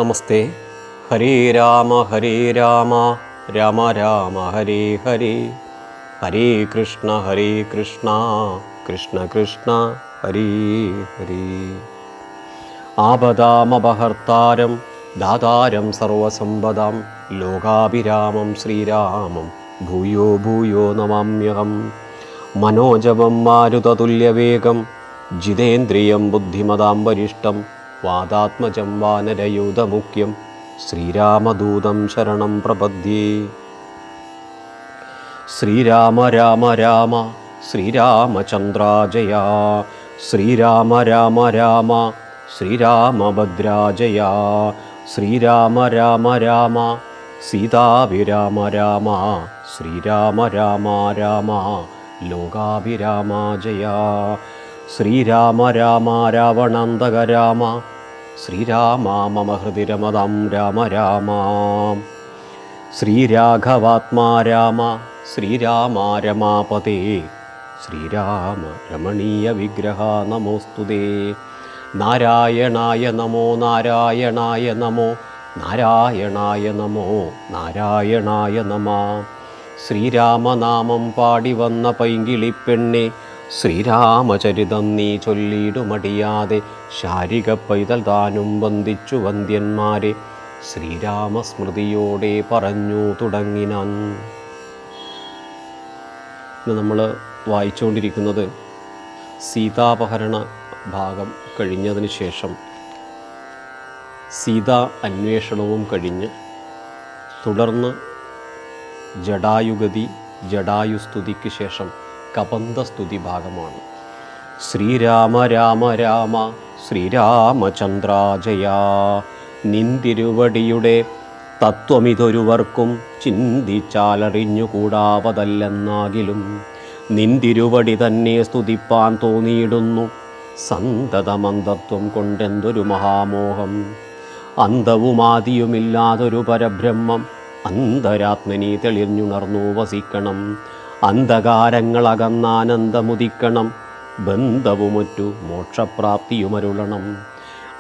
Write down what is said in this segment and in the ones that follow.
നമസ്തേ. ഹരേ രാമ രാമ രാമ ഹരേ ഹരേ, ഹരേ കൃഷ്ണ കൃഷ്ണ കൃഷ്ണ ഹരേ ഹരേ. ആപദാമപഹർത്താരം ദാതാരം സർവസമ്പദാം ലോകാഭിരാമം ശ്രീരാമം ഭൂയോ ഭൂയോ നമാമ്യഹം. മനോജവം മാരുതതുല്യവേഗം ജിതേന്ദ്രിയം ബുദ്ധിമതാം വരിഷ്ടം വാതാത്മജം വാനരയൂതമുഖ്യം ശ്രീരാമദൂതം ശരണം പ്രപദ്യേ. ശ്രീരാമ രാമ രാമ ശ്രീരാമചന്ദ്രാജയ, ശ്രീരാമ രാമ രാമ ശ്രീരാമഭദ്രാജയ, ശ്രീരാമ രാമ രാമ സീതാഭിരാമ രാമ, ശ്രീരാമ രാമ രാമ ലോകാഭിരാമജയ, ശ്രീരാമ രാമ രാവണാന്തക രാമ, ശ്രീരാമ മമ ഹൃദി രമതാം രാമ രാമ, ശ്രീരാഘവാത്മാ രാമ, ശ്രീരാമ രമാപതേ, ശ്രീരാമ രമണീയ വിഗ്രഹ നമോസ്തുതേ. നാരായണായ നമോ നാരായണായ നമോ നാരായണായ നമോ നാരായണായ നമഃ. ശ്രീരാമനാമം പാടി വന്ന പൈങ്കിളിപ്പെണ്ണെ, ശ്രീരാമചരിതം നീ ചൊല്ലിടുമടിയാതെ, ശാരിക പൈതൽ താനും വന്ദിച്ചു വന്ദ്യന്മാരെ, ശ്രീരാമസ്മൃതിയോടെ പറഞ്ഞു തുടങ്ങിനാൻ. ഇന്ന് നമ്മൾ വായിച്ചുകൊണ്ടിരിക്കുന്നത് സീതാപഹരണ ഭാഗം കഴിഞ്ഞതിന് ശേഷം സീതാ അന്വേഷണവും കഴിഞ്ഞ് തുടർന്ന് ജടായുഗതി ജടായുസ്തുതിക്ക് ശേഷം കബന്ധസ്തുതി ഭാഗമാണ്. ശ്രീരാമ രാമ രാമ ശ്രീരാമചന്ദ്രാജയ, നിന്തിരുവടിയുടെ തത്വമിതൊരുവർക്കും ചിന്തിച്ചാലറിഞ്ഞുകൂടാവതല്ലെന്നാകിലും, നിന്തിരുവടി തന്നെ സ്തുതിപ്പാൻ തോന്നിയിടുന്നു സന്തതമന്തത്വം കൊണ്ടെന്തൊരു മഹാമോഹം. അന്തവുമാദിയുമില്ലാതൊരു പരബ്രഹ്മം അന്തരാത്മനി തെളിഞ്ഞുണർന്നു വസിക്കണം. അന്ധകാരങ്ങളകന്നാനന്ദമുദിക്കണം, ബന്ധവുമൊറ്റു മോക്ഷപ്രാപ്തിയുമരുളണം.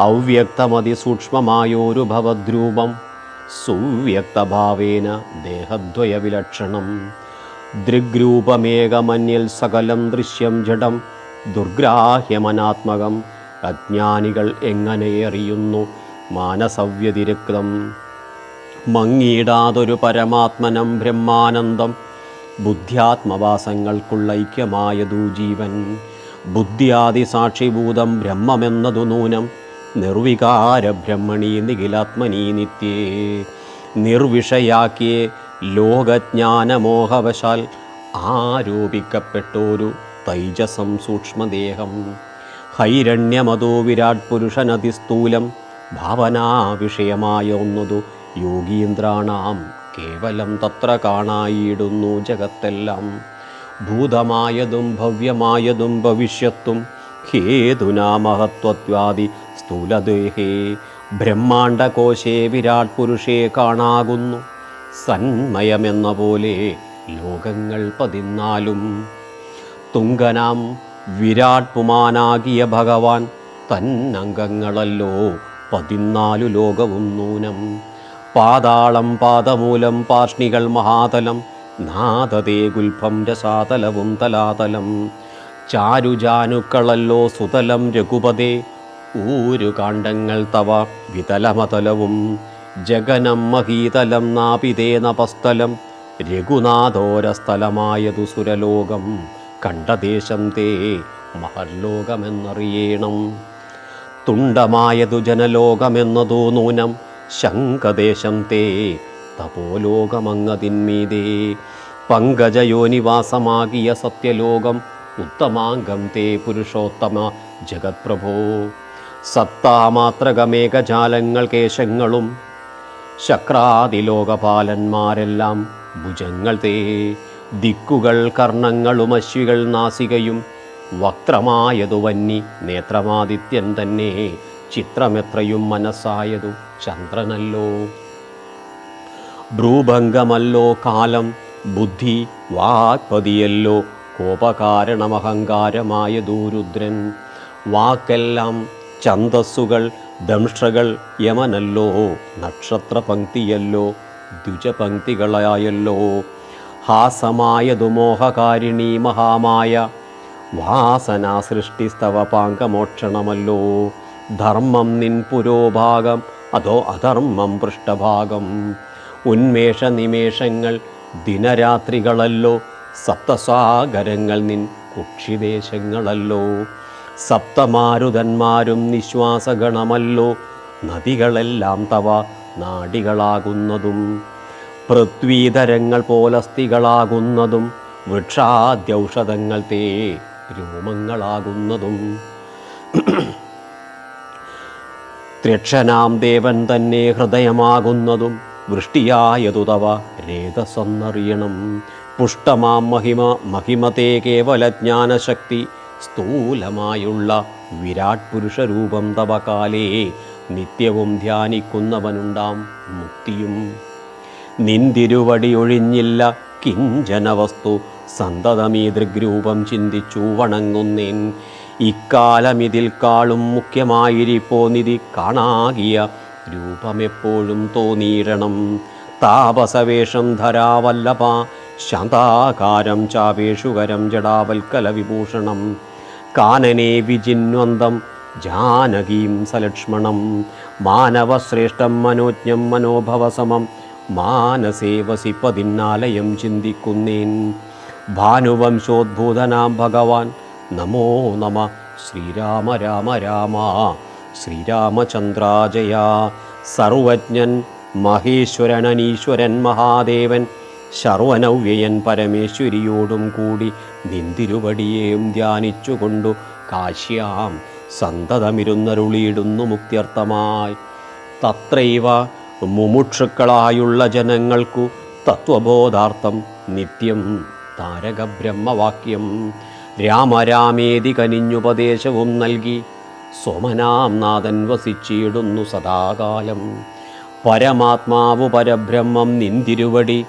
അവ്യക്തമതിസൂക്ഷ്മമായോരു ഭവദ്രൂപം സുവ്യക്തഭാവേന ദേഹദ്വയവിലക്ഷണം. ദൃഗ്രൂപമേകമന്യൽ സകലം ദൃശ്യം ജഡം ദുർഗ്രാഹ്യമനാത്മകം. അജ്ഞാനികൾ എങ്ങനെ അറിയുന്നു മാനസവ്യതിരിക്തം. മങ്ങിയിടാതൊരു പരമാത്മനം ബ്രഹ്മാനന്ദം, ബുദ്ധ്യാത്മവാസങ്ങൾക്കുള്ള ഐക്യമായതു ജീവൻ. ബുദ്ധ്യാദി സാക്ഷിഭൂതം ബ്രഹ്മമെന്നതു നൂനം, നിർവികാര ബ്രഹ്മണി നിഖിലാത്മനി നിത്യേ. നിർവിഷയാക്കിയേ ലോകജ്ഞാനമോഹവശാൽ ആരോപിക്കപ്പെട്ടോരു തൈജസം സൂക്ഷ്മദേഹം. ഹൈരണ്യമതോ വിരാട് പുരുഷനതിസ്ഥൂലം, ഭാവനാവിഷയമായ ഒന്നതു യോഗീന്ദ്രാണാം കേവലം തത്ര കാണായിടുന്നു ജഗത്തെല്ലാം. ഭൂതമായതും ഭവ്യമായതും ഭവിഷ്യത്തും ഹേതുനാ മഹത്വത്വാദി സ്ഥൂലദേഹേ. ബ്രഹ്മാണ്ഡകോശേ വിരാട് പുരുഷേ കാണാകുന്നു സന്മയമെന്ന പോലെ ലോകങ്ങൾ 14. തുങ്കനാം വിരാട് പുമാനാകിയ ഭഗവാൻ തന്നംഗങ്ങളല്ലോ 14 ലോകവും നൂനം. പാതാളം പാദമൂലം പാർഷ്ണികൾ മഹാതലം, നാദതേ ഗുൽഭം രസാതലവും തലാതലം. ചാരുജാനുക്കളല്ലോ സുതലം രഘുപതേ, ഊരുകാണ്ഡങ്ങൾ തവ വിതലമതലവും. ജഗനം മഹീതലം നാപിതേ നപസ്ഥലം, രഘുനാഥോരസ്ഥലമായതു സുരലോകം. കണ്ടദേശം തേ മഹർലോകമെന്നറിയണം. തുണ്ടമായതു ജനലോകമെന്നതോ നൂനം, ശങ്കദേശം തേ തപോലോകമങ്ങതിന്മീതേ. പങ്കജയോനിവാസമാകിയ സത്യലോകം, ഉത്തമാംഗം തേ പുരുഷോത്തമ ജഗത്പ്രഭോ. സത്താമാത്രകമേകജാലങ്ങൾ കേശങ്ങളും, ശക്രാദിലോകപാലന്മാരെല്ലാം ഭുജങ്ങൾ തേ. ദിക്കുകൾ കർണങ്ങളും അശ്വികൾ നാസികയും, വക്രമായതു വന്നി നേത്രമാദിത്യൻ തന്നെ. ചിത്രമെത്രയും മനസ്സായതു ചന്ദ്രനല്ലോ. ഭ്രൂഭംഗമല്ലോ കാലം, ബുദ്ധി വാക്പതിയല്ലോ കോപകാരണമഹങ്കാരമായതു രുദ്രൻ. വാക്കെല്ലാം ഛന്ദസ്സുകൾ ദംഷ്ട്രകൾ യമനല്ലോ, നക്ഷത്രപംക്തിയല്ലോ, ദ്വിജപംക്തികളായല്ലോ. ഹാസമായതു മോഹകാരിണീ മഹാമായ, വാസനാ സൃഷ്ടിസ്തവ പാങ്കമോക്ഷണമല്ലോ. ധർമ്മം നിൻ പുരോഭാഗം അതോ അധർമ്മം പൃഷ്ഠഭാഗം. ഉന്മേഷ നിമേഷങ്ങൾ ദിനരാത്രികളല്ലോ, സപ്തസാഗരങ്ങൾ നിൻ കുക്ഷിദേശങ്ങളല്ലോ. സപ്തമാരുതന്മാരും നിശ്വാസഗണമല്ലോ, നദികളെല്ലാം തവ നാഡികളാകുന്നതും. പൃഥ്വീധരങ്ങൾ പോലസ്ഥികളാകുന്നതും, വൃക്ഷാദ്യൗഷധങ്ങൾ തേ രോമങ്ങളാകുന്നതും. ത്രക്ഷനാം ദേവൻ തന്നെ ഹൃദയമാകുന്നതും, വൃഷ്ടിയായതു തവ രേതസ്സെന്നറിയണം. പുഷ്ടമാം മഹിമതേ കേവലജ്ഞാനശക്തി, സ്ഥൂലമായുള്ള വിരാട് പുരുഷരൂപം തവ കാലേ നിത്യവും ധ്യാനിക്കുന്നവനുണ്ടാം മുക്തിയും. നിന്തിരുവടി ഒഴിഞ്ഞില്ല കിഞ്ചന വസ്തു, സന്തതമീ ദൃഗ്രൂപം ചിന്തിച്ചു വണങ്ങുന്നേൻ. ഇക്കാലമിതിൽ കാളും മുഖ്യമായിരിപ്പോനിധി കാണാകിയ രൂപമെപ്പോഴും തോന്നിയിടണം. താപസവേഷം ധരാവല്ലഭ, ശാന്താകാരം ചാപേഷുകരം ജടാവൽക്കല വിഭൂഷണം. കാനനെ വിജിന്വന്തം ജാനകീം സലക്ഷ്മണം. മാനവശ്രേഷ്ഠം മനോജ്ഞം മനോഭവസമം, മാനസേ വസിപ്പതിന്നാലയം ചിന്തിക്കുന്നേൻ. ഭാനുവംശോദ്ഭൂതനാം ഭഗവാൻ നമോ നമ. ശ്രീരാമ രാമ രാമ ശ്രീരാമചന്ദ്രാജയ. സർവജ്ഞൻ മഹേശ്വരനനീശ്വരൻ മഹാദേവൻ, ശർവനവ്യയൻ പരമേശ്വരിയോടും കൂടി നിന്തിരുവടിയേയും ധ്യാനിച്ചുകൊണ്ടു കാശ്യാം സന്തതമിരുന്നരുളിയിടുന്നു മുക്ത്യർത്ഥമായി. തത്രൈവ മുമുക്ഷുക്കളായുള്ള ജനങ്ങൾക്കു തത്വബോധാർത്ഥം നിത്യം താരകബ്രഹ്മവാക്യം. രാമരാമേതി കനിഞ്ഞുപദേശവും നൽകി, സോമനാം നാഥൻ വസിച്ചിടുന്നു സദാകാലം. പരമാത്മാവു പരബ്രഹ്മം നിന്തിരുവടി,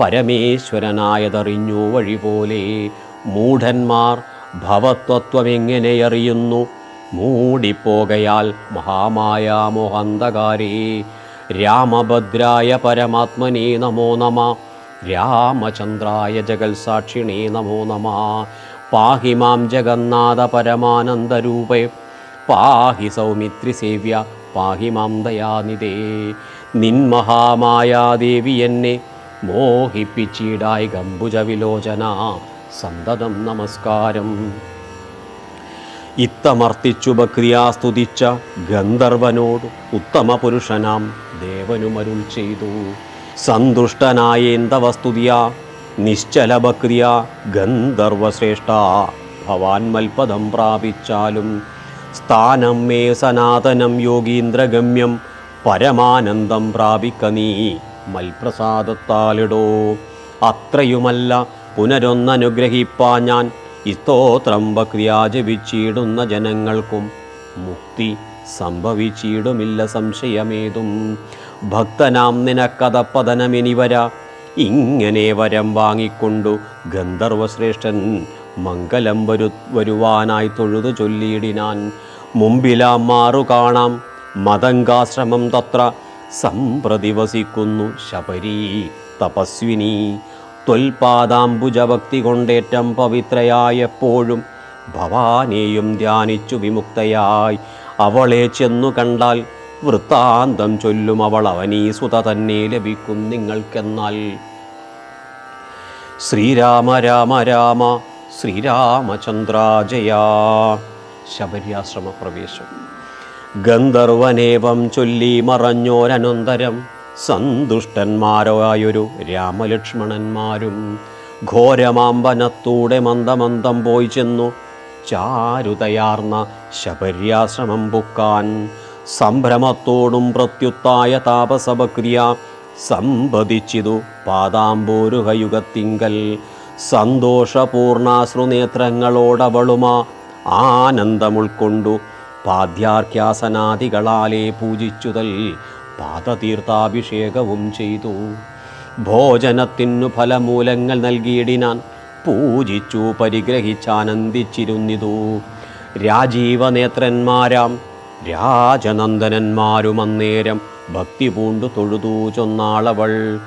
പരമേശ്വരനായതറിഞ്ഞു വഴിപോലെ. മൂഢന്മാർ ഭവത്വത്വമെങ്ങനെയറിയുന്നു, മൂടിപ്പോകയാൽ മഹാമായാമോഹന്ധകാരേ. രാമഭദ്രായ പരമാത്മനേ നമോ നമ. രാമചന്ദ്രായ ജഗൽസാക്ഷിണേ നമോ നമ. പാഹി മാം ജഗന്നാഥ പരമാനന്ദരൂപേ, പാഹി സൗമിത്രി സേവ്യ പാഹി മാം ദയാനിധേ. നിൻമഹാമായാദേവി എന്നെ മോഹിപ്പിച്ചിടായി ഗംഭുജവിലോചന, സന്തതം നമസ്കാരം. ഇത്തമർത്തിച്ചു ബക്രിയാ സ്തുതിച്ച ഗന്ധർവനോട് ഉത്തമ പുരുഷനാം ദേവനുമരുൾ ചെയ്തു. സന്തുഷ്ടനായേന്തവ സ്തുതിയ നിശ്ചല ബക്രിയ ഗന്ധർവശ്രേഷ്ഠ, ഭവാൻ മൽപദം പ്രാപിച്ചാലും സ്ഥാനം മേ സനാതനം യോഗീന്ദ്രഗമ്യം. പരമാനന്ദം പ്രാപിക്ക നീ മൽപ്രസാദത്താലിടോ. അത്രയുമല്ല പുനരൊന്നനുഗ്രഹിപ്പാ ഞാൻ, ഈ സ്തോത്രം ബക്രിയാ ജപിച്ചിടുന്ന ജനങ്ങൾക്കും മുക്തി സംഭവിച്ചിടുമില്ല സംശയമേതും. ഭക്തനാം നിനക്കഥപതനമിനിവര, ഇങ്ങനെ വരം വാങ്ങിക്കൊണ്ടു ഗന്ധർവശ്രേഷ്ഠൻ മംഗലം വരുവാനായി തൊഴുതു ചൊല്ലിയിടിനാൻ. മുമ്പിലാം മാറു കാണാം മതങ്കാശ്രമം, തത്ര സംപ്രതി വസിക്കുന്നു ശബരീ തപസ്വിനി. ത്വൽപാദാംബുജഭക്തി കൊണ്ടേറ്റം പവിത്രയായെപ്പോഴും ഭവാനെയും ധ്യാനിച്ചു വിമുക്തയായി. അവളെ ചെന്നു കണ്ടാൽ വൃത്താന്തം ചൊല്ലും അവൾ അവനീസുത തന്നെ ലഭിക്കും നിങ്ങൾക്കെന്നാൽ. ശ്രീരാമ രാമ രാമ ശ്രീരാമചന്ദ്രാജയ. ശബര്യാശ്രമ പ്രവേശം. ഗന്ധർവനേവം ചൊല്ലി മറഞ്ഞോരനന്തരം, സന്തുഷ്ടന്മാരായൊരു രാമലക്ഷ്മണന്മാരും ഘോരമാമ്പനത്തൂടെ മന്ദമന്ദം പോയി ചെന്നു ചാരുതയാർന്ന ശബര്യാശ്രമം പുക്കാൻ. സംഭ്രമത്തോടും പ്രത്യുത്തായ താപസഭക്രിയ സംവദിച്ചിതു പാദാംബോരുഹയുഗത്തിങ്കൽ. സന്തോഷപൂർണാശ്രുനേത്രങ്ങളോടവളുമാ ആനന്ദമുൾക്കൊണ്ടു പാദ്യാർക്യാസനാദികളാലെ പൂജിച്ചുതൽ പാദതീർത്ഥാഭിഷേകവും ചെയ്തു. ഭോജനത്തിനു ഫലമൂലങ്ങൾ നൽകിയിടിനാൻ, പൂജിച്ചു പരിഗ്രഹിച്ചാനന്ദിച്ചിരുന്നിതു. രാജീവനേത്രന്മാരാം രാജനന്ദനന്മാരും അന്നേരം ഭക്തി പൂണ്ടു തൊഴുതു ചൊന്നാളവൾ.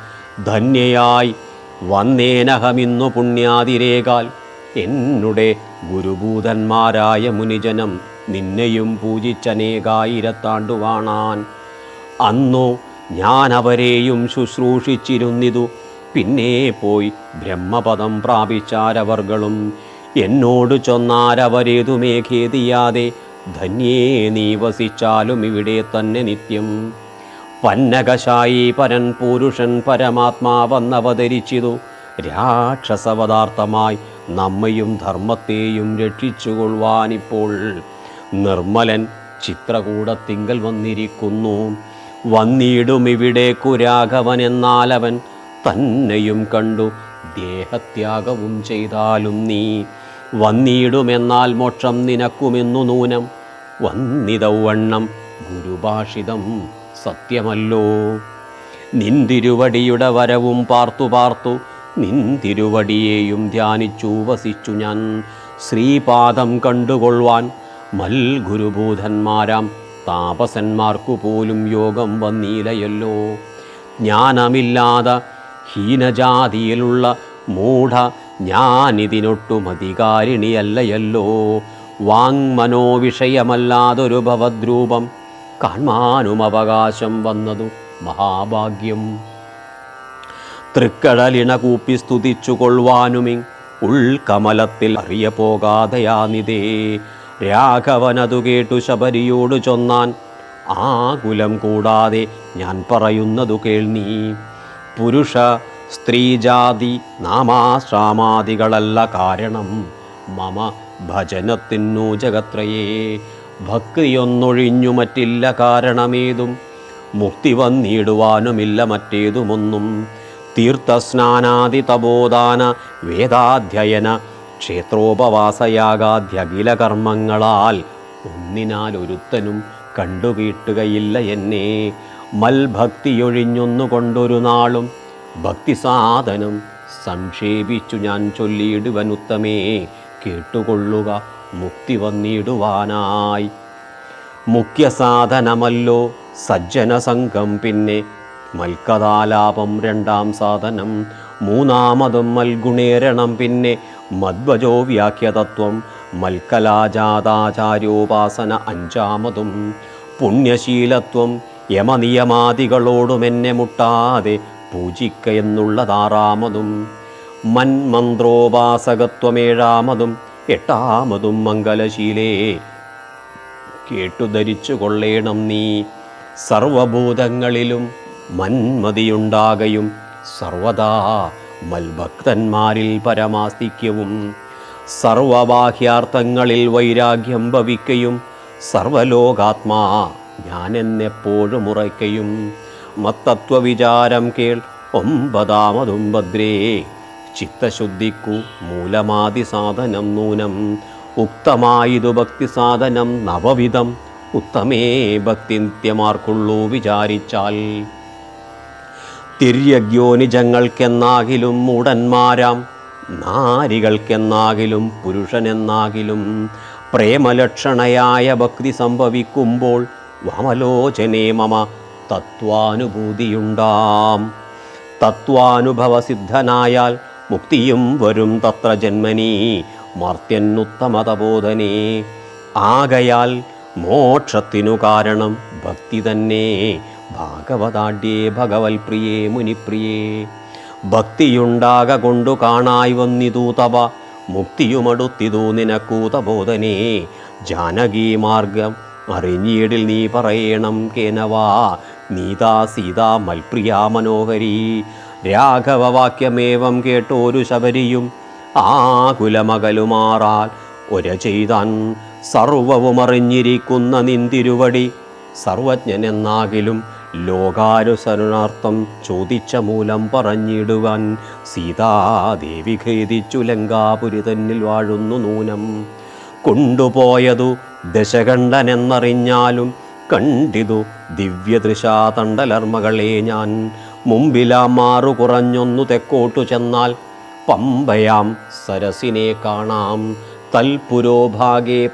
ധന്യയായി വന്നേനഹമിന്നു പുണ്യാതിരേകാൽ എന്നുടെ ഗുരുഭൂതന്മാരായ മുനിജനം നിന്നെയും പൂജിച്ചനേകായിരത്താണ്ടുവാണാൻ. അന്നു ഞാൻ അവരെയും ശുശ്രൂഷിച്ചിരുന്നിതു. പിന്നെ പോയി ബ്രഹ്മപദം പ്രാപിച്ചാരവർകളും. എന്നോട് ചൊന്നാരവരേതുമേ ഖേദിയാതെ ധന്യേ നീ വസിച്ചാലും ഇവിടെ തന്നെ നിത്യം. പന്നകശായി പരൻ പുരുഷൻ പരമാത്മാവന്നവതരിച്ചിതു. രാക്ഷസപദാർത്ഥമായി നമ്മയും ധർമ്മത്തെയും രക്ഷിച്ചുകൊള്ളുവാനിപ്പോൾ നിർമ്മലൻ ചിത്രകൂടത്തിങ്കൽ വന്നിരിക്കുന്നു. വന്നിടുമിവിടേക്കു രാഘവൻ എന്നാലവൻ തന്നെയും കണ്ടു ദേഹത്യാഗവും ചെയ്താലും നീ. വന്നിടുമെന്നാൽ മോക്ഷം നിനക്കുമെന്നു നൂനം. വന്നിതൗവണ്ണം ഗുരുഭാഷിതം സത്യമല്ലോ. നിന്തിരുവടിയുടെ വരവും പാർത്തു പാർത്തു നിന്തിരുവടിയെയും ധ്യാനിച്ചു വസിച്ചു ഞാൻ. ശ്രീപാദം കണ്ടുകൊള്ളുവാൻ മൽഗുരുഭൂതന്മാരാം താപസന്മാർക്കു പോലും യോഗം വന്നീലയല്ലോ. ജ്ഞാനമില്ലാതെ ഹീനജാതിയിലുള്ള മൂഢ ഞാനിതിനൊട്ടും അധികാരിണിയല്ലയല്ലോ. വാങ്മനോവിഷയമല്ലാതൊരു ഭവദ്രൂപം കാൺമാനും അവകാശം വന്നതു മഹാഭാഗ്യം. തൃക്കടലിണ കൂപ്പി സ്തുതിച്ചു കൊള്ളുവാനുമി ഉൾക്കമലത്തിൽ അറിയ പോകാതെയാനിതേ. രാഘവനതു കേട്ടു ശബരിയോട് ചൊന്നാൻ, ആകുലം കൂടാതെ ഞാൻ പറയുന്നതു കേൾനീ. പുരുഷ സ്ത്രീജാതി നാമാശ്രാമാദികളല്ല കാരണം മമ ഭജനത്തിനു ജഗത്രയേ. ഭക്തിയൊന്നൊഴിഞ്ഞു മറ്റില്ല കാരണമേതും, മുക്തി വന്നിടുവാനുമില്ല മറ്റേതുമൊന്നും. തീർത്ഥസ്നാനാദി തപോദാന വേദാധ്യയന ക്ഷേത്രോപവാസയാഗാദ്യഖില കർമ്മങ്ങളാൽ ഒന്നിനാൽ ഒരുത്തനും കണ്ടുകീട്ടുകയില്ല എന്നെ. മൽഭക്തിയൊഴിഞ്ഞൊന്നുകൊണ്ടൊരു നാളും ഭക്തിസാധനം സംക്ഷേപിച്ചു ഞാൻ ചൊല്ലിയിടുവനുത്തമേ. കേട്ടുകൊള്ളുക മുക്തി വന്നിടുവാനായി. മുഖ്യസാധനമല്ലോ സജ്ജനസംഘം, പിന്നെ മൽക്കഥാലാപം രണ്ടാം സാധനം. മൂന്നാമതും മൽഗുണേരണം, പിന്നെ മദ്വജോ വ്യാഖ്യതത്വം. മൽക്കലാജാതാചാര്യോപാസന അഞ്ചാമതും. പുണ്യശീലത്വം യമനിയമാദികളോടുമെന്നെ മുട്ടാതെ പൂജിക്ക എന്നുള്ളതാറാമതും. മന്മന്ത്രോപാസകത്വമേഴാമതും. എട്ടാമതും മംഗലശീലേ കേട്ടു ധരിച്ചു കൊള്ളേണം നീ. സർവഭൂതങ്ങളിലും മന്മതിയുണ്ടാകയും സർവദാ മൽഭക്തന്മാരിൽ പരമാസ്തിക്യവും. സർവബാഹ്യാർത്ഥങ്ങളിൽ വൈരാഗ്യം ഭവിക്കയും സർവലോകാത്മാ ഞാനെന്നെപ്പോഴും ഉറയ്ക്കയും. മത്തത്വവിചാരം കേൾ ഒമ്പതാമതും ഭദ്രേ. ചിത്തശുദ്ധിക്കു മൂലമാതി സാധനം നൂനം. ഉക്തമായതു ഭക്തി സാധനം നവവിധം. ഉത്തമേ ഭക്തി നിത്യമാർക്കുള്ളൂ വിചാരിച്ചാൽ. തിര്യഗ്യോനിജങ്ങൾക്കെന്നാകിലും മൂഢന്മാരാം നാരികൾക്കെന്നാകിലും പുരുഷനെന്നാകിലും പ്രേമലക്ഷണയായ ഭക്തി സംഭവിക്കുമ്പോൾ വാമലോചനേ മമ തത്വാനുഭൂതിയുണ്ടാം. തത്വാനുഭവസിദ്ധനായാൽ മുക്തിയും വരും തത്ര ജന്മനീ മർത്യനുത്തമതബോധനേ. ആകയാൽ മോക്ഷത്തിനു കാരണം ഭക്തി തന്നെ. ഭാഗവതാഢ്യേ ഭഗവൽ പ്രിയേ മുനിപ്രിയേ. ഭക്തിയുണ്ടാക കൊണ്ടു കാണായി വന്നിതു തവ മുക്തിയുമടുത്തിതു നിനക്കൂതബോധനേ. ജാനകീ മാർഗം അറിഞ്ഞീടിൽ നീ പറയണം കേനവാ നീതാ സീതാ മൽപ്രിയാ മനോഹരീ. രാഘവവാക്യമേവം കേട്ടോരു ശബരിയും ആകുലമകലുമാറാൽ ഒര ചെയ്താൻ. സർവവും അറിഞ്ഞിരിക്കുന്ന നിന്തിരുവടി സർവജ്ഞനെന്നാകിലും ലോകാനുസരണാർത്ഥം ചോദിച്ച മൂലം പറഞ്ഞിടുവാൻ. സീതാദേവി ഖേദിച്ചു ലങ്കാപുരി തന്നിൽ വാഴുന്നു നൂനം. കൊണ്ടുപോയതു ദശകണ്ഠനെന്നറിഞ്ഞാലും കണ്ടിതു ദിവ്യദൃശാതണ്ടലർമ്മകളെ ഞാൻ. മുമ്പിലാം മാറു കുറഞ്ഞൊന്നു തെക്കോട്ടു ചെന്നാൽ പമ്പയാം സരസിനെ കാണാം. തൽപുരോഭാഗേ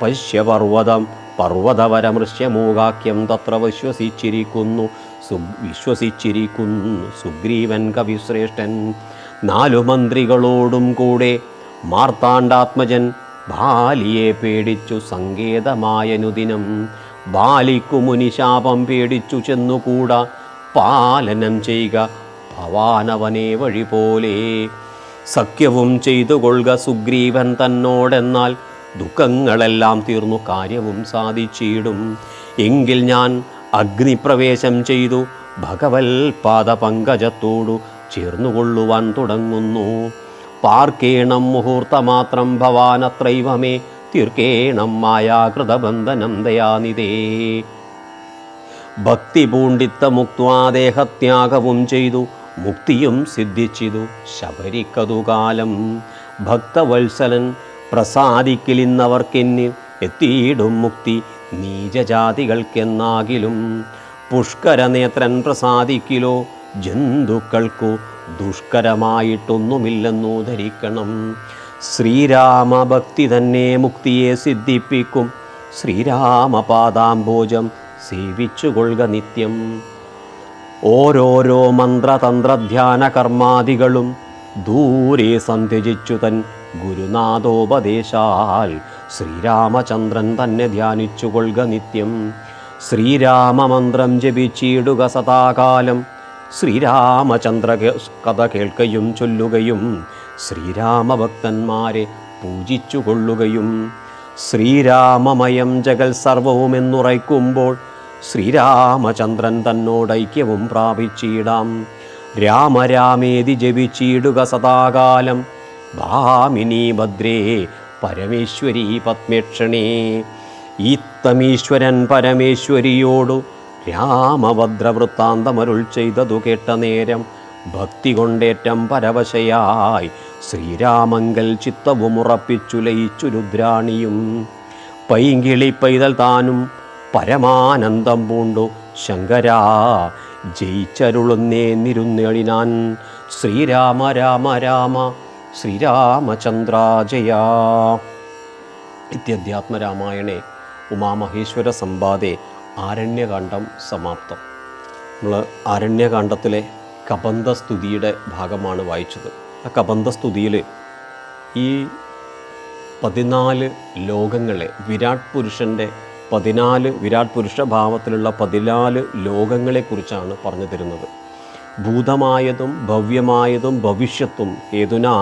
പശ്യപർവ്വതം പർവ്വതവരമൃശ്യമൂകാഖ്യം തത്ര വിശ്വസിച്ചിരിക്കുന്നു സുഗ്രീവൻ കവിശ്രേഷ്ഠൻ. 4 മന്ത്രികളോടും കൂടെ മാർത്താണ്ഡാത്മജൻ ബാലിയെ പേടിച്ചു സങ്കേതമായനുദിനം. ബാലിക്കു മുനിശാപം പേടിച്ചു ചെന്നുകൂടാ, പാലനം ചെയ്യുക ഭവാനവനെ വഴി പോലെ. സഖ്യവും ചെയ്തു കൊള്ളുക സുഗ്രീവൻ തന്നോടെന്നാൽ ദുഃഖങ്ങളെല്ലാം തീർന്നു കാര്യവും സാധിച്ചിടും. എങ്കിൽ ഞാൻ അഗ്നിപ്രവേശം ചെയ്തു ഭഗവൽ പാദപങ്കജത്തോടു ചേർന്നുകൊള്ളുവാൻ തുടങ്ങുന്നു. പാർക്കേണം മുഹൂർത്തമാത്രം ഭവാനത്രൈവമേ തീർക്കേണം മായാകൃതബന്ധനം ദയാനിധേ. ഭക്തി പൂണ്ടിത്ത മുക്വാദേഹത്യാഗവും ചെയ്തു മുക്തിയും സിദ്ധിച്ചിതു ശബരിക്കതുകാലം. ഭക്തവത്സലൻ പ്രസാദിക്കിലിന്നവർക്കെന്നിൽ എത്തിയിടും മുക്തി നീചജാതികൾക്കെന്നാകിലും. പുഷ്കരനേത്രൻ പ്രസാദിക്കിലോ ജന്തുക്കൾക്കു ദുഷ്കരമായിട്ടൊന്നുമില്ലെന്നു ധരിക്കണം. ശ്രീരാമഭക്തി തന്നെ മുക്തിയെ സിദ്ധിപ്പിക്കും. ശ്രീരാമപാദാംബോജം സേവിച്ചുകൊള്ളുക നിത്യം. ഓരോരോ മന്ത്രതന്ത്രധ്യാന കർമാദികളും ദൂരെ സന്ധ്യജിച്ചു തൻ ഗുരുനാഥോപദേശാൽ ശ്രീരാമചന്ദ്രൻ തന്നെ ധ്യാനിച്ചുകൊള്ളുക നിത്യം. ശ്രീരാമമന്ത്രം ജപിച്ചിടുക സദാകാലം. ശ്രീരാമചന്ദ്ര കഥ കേൾക്കുകയും ചൊല്ലുകയും ശ്രീരാമഭക്തന്മാരെ പൂജിച്ചുകൊള്ളുകയും. ശ്രീരാമമയം ജഗൽ സർവവുമെന്നുറയ്ക്കുമ്പോൾ ശ്രീരാമചന്ദ്രൻ തന്നോടൈക്യവും പ്രാപിച്ചിടാം. രാമരാമേതി ജപിച്ചിടുക സദാകാലം. ഭാമിനി ഭദ്രേ പരമേശ്വരി പത്മേക്ഷണേ. ഈത്തമീശ്വരൻ പരമേശ്വരിയോടു രാമഭദ്രവൃത്താന്തമരുൾ ചെയ്തതു കേട്ട നേരം ഭക്തി കൊണ്ടേറ്റം പരവശയായി ശ്രീരാമങ്കൽ ചിത്തവുമുറപ്പിച്ചു ലയിച്ചു രുദ്രാണിയും. പൈങ്കിളി പൈതൽ താനും പരമാനന്ദം പൂണ്ടു ശങ്കരാ ജയിച്ചരുളുന്നേ നിരുന്നേളിനാൻ. ശ്രീരാമ രാമ രാമ ശ്രീരാമചന്ദ്ര ജയ. ഇത്യധ്യാത്മരാമായണേ ഉമാമഹേശ്വര സംവാദേ ആരണ്യകാന്ഡം സമാപ്തം. നമ്മൾ ആരണ്യകാന്ഡത്തിലെ കബന്ധസ്തുതിയുടെ ഭാഗമാണ് വായിച്ചത്. ആ കബന്ധസ്തുതിയിൽ ഈ 14 ലോകങ്ങളെ വിരാട് പുരുഷൻ്റെ 14 വിരാട് പുരുഷ ഭാവത്തിലുള്ള 14 ലോകങ്ങളെക്കുറിച്ചാണ് പറഞ്ഞു തരുന്നത്. ഭൂതമായതും ഭവ്യമായതും ഭവിഷ്യത്തും ഹേതുനാ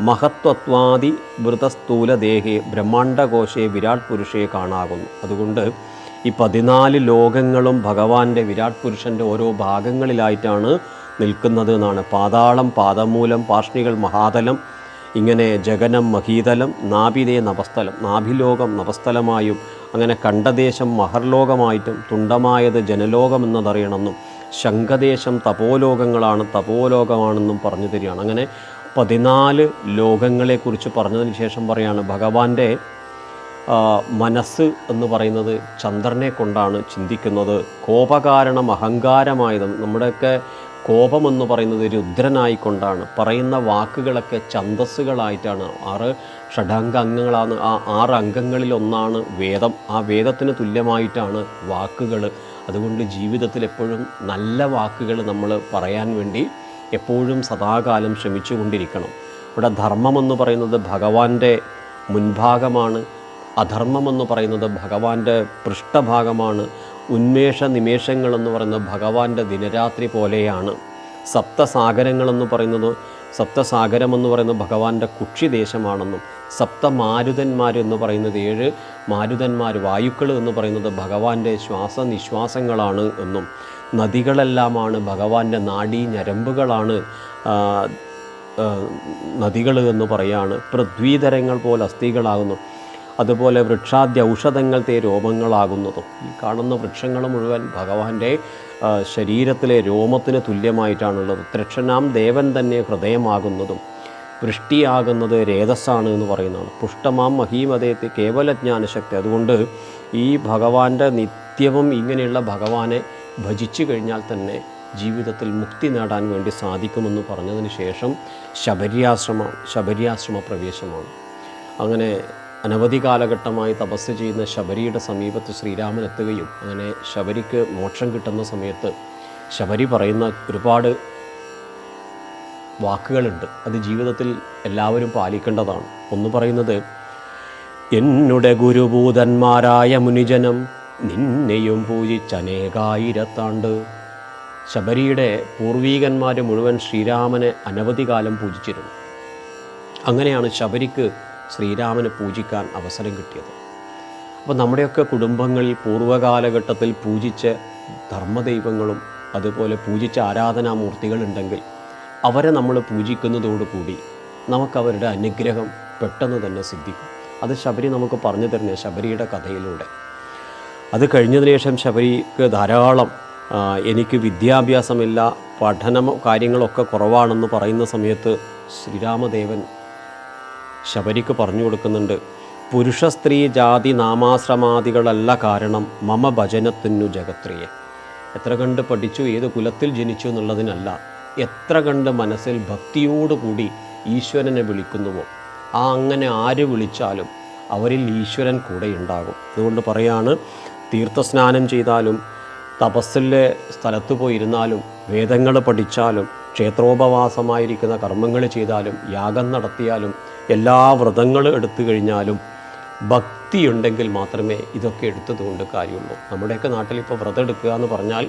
മഹത്വത്വാദി വൃതസ്ഥൂലദേഹേ ബ്രഹ്മാണ്ഡകോശേ വിരാട് പുരുഷയെ കാണാകുന്നു. അതുകൊണ്ട് ഈ 14 ലോകങ്ങളും ഭഗവാന്റെ വിരാട് പുരുഷൻ്റെ ഓരോ ഭാഗങ്ങളിലായിട്ടാണ് നിൽക്കുന്നത് എന്നാണ്. പാതാളം, പാദമൂലം, പാർഷ്ണികൾ, മഹാതലം, ഇങ്ങനെ ജഗനം, മഹീതലം, നാഭിതേ നഭസ്ഥലം, നാഭിലോകം നഭസ്ഥലമായും അങ്ങനെ കണ്ഠദേശം മഹർലോകമായിട്ടും തുണ്ടമായത് ജനലോകം എന്നതറിയണമെന്നും ശംഖദേശം തപോലോകമാണെന്നും പറഞ്ഞു തരികയാണ്. അങ്ങനെ 14 ലോകങ്ങളെക്കുറിച്ച് പറഞ്ഞതിന് ശേഷം പറയാണ് ഭഗവാന്റെ മനസ്സ് എന്ന് പറയുന്നത് ചന്ദ്രനെ കൊണ്ടാണ് ചിന്തിക്കുന്നത്. കോപകാരണം അഹങ്കാരമായതും നമ്മുടെയൊക്കെ കോപമെന്ന് പറയുന്നത് രുദ്രനായിക്കൊണ്ടാണ്. പറയുന്ന വാക്കുകളൊക്കെ ഛന്ദസ്സുകളായിട്ടാണ്. 6 ഷഡാംഗ അംഗങ്ങളാണ്. ആ 6 അംഗങ്ങളിലൊന്നാണ് വേദം. ആ വേദത്തിന് തുല്യമായിട്ടാണ് വാക്കുകൾ. അതുകൊണ്ട് ജീവിതത്തിൽ എപ്പോഴും നല്ല വാക്കുകൾ നമ്മൾ പറയാൻ വേണ്ടി എപ്പോഴും സദാകാലം ശ്രമിച്ചുകൊണ്ടിരിക്കണം. ഇവിടെ ധർമ്മമെന്ന് പറയുന്നത് ഭഗവാന്റെ മുൻഭാഗമാണ്. അധർമ്മമെന്ന് പറയുന്നത് ഭഗവാന്റെ പൃഷ്ഠഭാഗമാണ്. ഉന്മേഷ നിമേഷങ്ങളെന്ന് പറയുന്നത് ഭഗവാന്റെ ദിനരാത്രി പോലെയാണ്. സപ്തസാഗരങ്ങളെന്ന് പറയുന്നത് ഭഗവാന്റെ കുക്ഷിദേശമാണെന്നും സപ്തമാരുതന്മാരെന്ന് പറയുന്നത് 7 മാരുതന്മാർ വായുക്കൾ എന്ന് പറയുന്നത് ഭഗവാന്റെ ശ്വാസനിശ്വാസങ്ങളാണ് എന്നും നദികളെല്ലാമാണ് ഭഗവാന്റെ നാഡീ ഞരമ്പുകളാണ് നദികൾ എന്ന് പറയാണ്. പൃഥ്വീതരങ്ങൾ പോലെ അസ്ഥികളാകുന്നു. അതുപോലെ വൃക്ഷാദ്യ ഔഷധങ്ങൾ രോമങ്ങളാകുന്നതും. ഈ കാണുന്ന വൃക്ഷങ്ങൾ മുഴുവൻ ഭഗവാന്റെ ശരീരത്തിലെ രോമത്തിന് തുല്യമായിട്ടാണുള്ളത്. ത്രക്ഷനാം ദേവൻ തന്നെ ഹൃദയമാകുന്നതും വൃഷ്ടിയാകുന്നത് രേതസ്സാണ് എന്ന് പറയുന്നതാണ്. പുഷ്ടമാം മഹീമതയത്തെ കേവലജ്ഞാനശക്തി. അതുകൊണ്ട് ഈ ഭഗവാന്റെ നിത്യവും ഇങ്ങനെയുള്ള ഭഗവാനെ ഭജിച്ചു കഴിഞ്ഞാൽ തന്നെ ജീവിതത്തിൽ മുക്തി നേടാൻ വേണ്ടി സാധിക്കുമെന്ന് പറഞ്ഞതിന് ശേഷം ശബര്യാശ്രമ പ്രവേശമാണ്. അങ്ങനെ അനവധി കാലഘട്ടമായി തപസ് ചെയ്യുന്ന ശബരിയുടെ സമീപത്ത് ശ്രീരാമൻ എത്തുകയും അങ്ങനെ ശബരിക്ക് മോക്ഷം കിട്ടുന്ന സമയത്ത് ശബരി പറയുന്ന ഒരുപാട് വാക്കുകളുണ്ട്. അത് ജീവിതത്തിൽ എല്ലാവരും പാലിക്കേണ്ടതാണ്. ഒന്ന് പറയുന്നത്, എന്നുടെ ഗുരുഭൂതന്മാരായ മുനിജനം നിന്നെയും പൂജിച്ചനേകായിരത്താണ്ട്. ശബരിയുടെ പൂർവീകന്മാർ മുഴുവൻ ശ്രീരാമനെ അനവധി കാലം പൂജിച്ചിരുന്നു. അങ്ങനെയാണ് ശബരിക്ക് ശ്രീരാമനെ പൂജിക്കാൻ അവസരം കിട്ടിയത്. അപ്പോൾ നമ്മുടെയൊക്കെ കുടുംബങ്ങളിൽ പൂർവ്വകാലഘട്ടത്തിൽ പൂജിച്ച ധർമ്മദൈവങ്ങളും അതുപോലെ പൂജിച്ച ആരാധനാമൂർത്തികളുണ്ടെങ്കിൽ അവരെ നമ്മൾ പൂജിക്കുന്നതോടുകൂടി നമുക്കവരുടെ അനുഗ്രഹം പെട്ടെന്ന് തന്നെ സിദ്ധിക്കും. അത് ശബരി നമുക്ക് പറഞ്ഞു തരുന്ന ശബരിയുടെ കഥയിലൂടെ. അത് കഴിഞ്ഞതിന് ശേഷം ശബരിക്ക് ധാരാളം എനിക്ക് വിദ്യാഭ്യാസമില്ല, പഠനം കാര്യങ്ങളൊക്കെ കുറവാണെന്ന് പറയുന്ന സമയത്ത് ശ്രീരാമദേവൻ ശബരിക്ക് പറഞ്ഞു കൊടുക്കുന്നുണ്ട്, പുരുഷ സ്ത്രീ ജാതി നാമാശ്രമാദികളല്ല കാരണം മമ ഭജനത്തിനു ജഗത്രിയെ. എത്ര കണ്ട് പഠിച്ചു, ഏത് കുലത്തിൽ ജനിച്ചു എന്നുള്ളതിനല്ല, എത്ര കണ്ട് മനസ്സിൽ ഭക്തിയോടുകൂടി ഈശ്വരനെ വിളിക്കുന്നുവോ അങ്ങനെ ആര് വിളിച്ചാലും അവരിൽ ഈശ്വരൻ കൂടെ ഉണ്ടാകും. അതുകൊണ്ട് പറയാണ്, തീർത്ഥസ്നാനം ചെയ്താലും തപസ്സിലെ സ്ഥലത്ത് പോയിരുന്നാലും വേദങ്ങൾ പഠിച്ചാലും ക്ഷേത്രോപവാസമായിരിക്കുന്ന കർമ്മങ്ങൾ ചെയ്താലും യാഗം നടത്തിയാലും എല്ലാ വ്രതങ്ങൾ എടുത്തു കഴിഞ്ഞാലും ഭക്തിയുണ്ടെങ്കിൽ മാത്രമേ ഇതൊക്കെ എടുത്തതുകൊണ്ട് കാര്യമുള്ളൂ. നമ്മുടെയൊക്കെ നാട്ടിലിപ്പോൾ വ്രതം എടുക്കുക എന്ന് പറഞ്ഞാൽ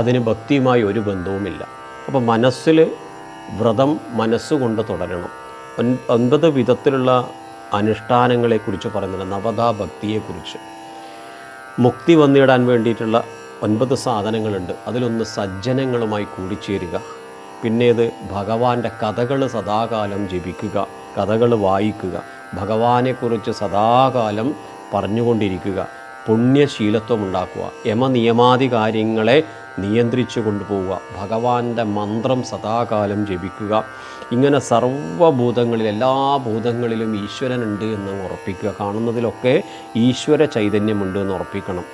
അതിന് ഭക്തിയുമായി ഒരു ബന്ധവുമില്ല. അപ്പോൾ മനസ്സിൽ വ്രതം മനസ്സുകൊണ്ട് തുടരണം. 9 വിധത്തിലുള്ള അനുഷ്ഠാനങ്ങളെക്കുറിച്ച് പറയുന്നുണ്ട്. നവതാ ഭക്തിയെക്കുറിച്ച് മുക്തി വന്നിടാൻ വേണ്ടിയിട്ടുള്ള 9 സാധനങ്ങളുണ്ട്. അതിലൊന്ന് സജ്ജനങ്ങളുമായി കൂടിച്ചേരുക. പിന്നേത് ഭഗവാന്റെ കഥകൾ സദാകാലം ജപിക്കുക, കഥകൾ വായിക്കുക, ഭഗവാനെക്കുറിച്ച് സദാകാലം പറഞ്ഞുകൊണ്ടിരിക്കുക, പുണ്യശീലത്വം ഉണ്ടാക്കുക, യമനിയമാദി കാര്യങ്ങളെ നിയന്ത്രിച്ചു കൊണ്ടുപോവുക, ഭഗവാന്റെ മന്ത്രം സദാകാലം ജപിക്കുക. ഇങ്ങനെ സർവ്വഭൂതങ്ങളിൽ എല്ലാ ഭൂതങ്ങളിലും ഈശ്വരനുണ്ട് എന്ന് ഉറപ്പിക്കുക. കാണുന്നതിലൊക്കെ ഈശ്വര ചൈതന്യമുണ്ട് എന്ന് ഉറപ്പിക്കണം.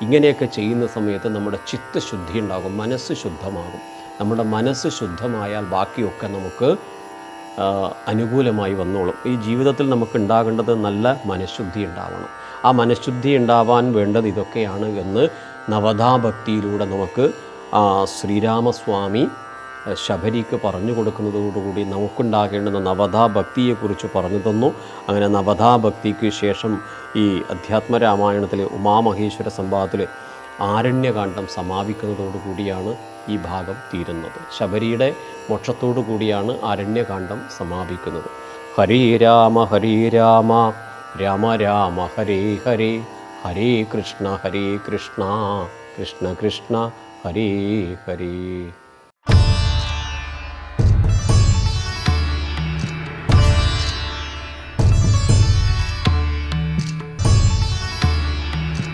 ഇങ്ങനെയൊക്കെ ചെയ്യുന്ന സമയത്ത് നമ്മുടെ ചിത്തശുദ്ധി ഉണ്ടാകും, മനസ്സ് ശുദ്ധമാകും. നമ്മുടെ മനസ്സ് ശുദ്ധമായാൽ ബാക്കിയൊക്കെ നമുക്ക് അനുകൂലമായി വന്നോളും. ഈ ജീവിതത്തിൽ നമുക്ക് ഉണ്ടാകേണ്ടത് നല്ല മനഃശുദ്ധി ഉണ്ടാവണം. ആ മനഃശുദ്ധി ഉണ്ടാവാൻ വേണ്ടത് ഇതൊക്കെയാണ് എന്ന് നവതാഭക്തിയിലൂടെ നമുക്ക് ശ്രീരാമസ്വാമി ശബരിക്ക് പറഞ്ഞു കൊടുക്കുന്നതോടുകൂടി നമുക്കുണ്ടാകേണ്ടുന്ന നവതാഭക്തിയെക്കുറിച്ച് പറഞ്ഞു തന്നു. അങ്ങനെ നവതാഭക്തിക്ക് ശേഷം ഈ അധ്യാത്മരാമായണത്തിൽ ഉമാമഹേശ്വര സംവാദത്തിൽ ആരണ്യകാന്ഡം സമാപിക്കുന്നതോടുകൂടിയാണ് ഈ ഭാഗം തീരുന്നത്. ശബരിയുടെ മോക്ഷത്തോടു കൂടിയാണ് ആരണ്യകാന്ഡം സമാപിക്കുന്നത്. ഹരേ രാമ രാമ രാമ ഹരേ ഹരേ, ഹരേ കൃഷ്ണ കൃഷ്ണ കൃഷ്ണ ഹരേ ഹരേ.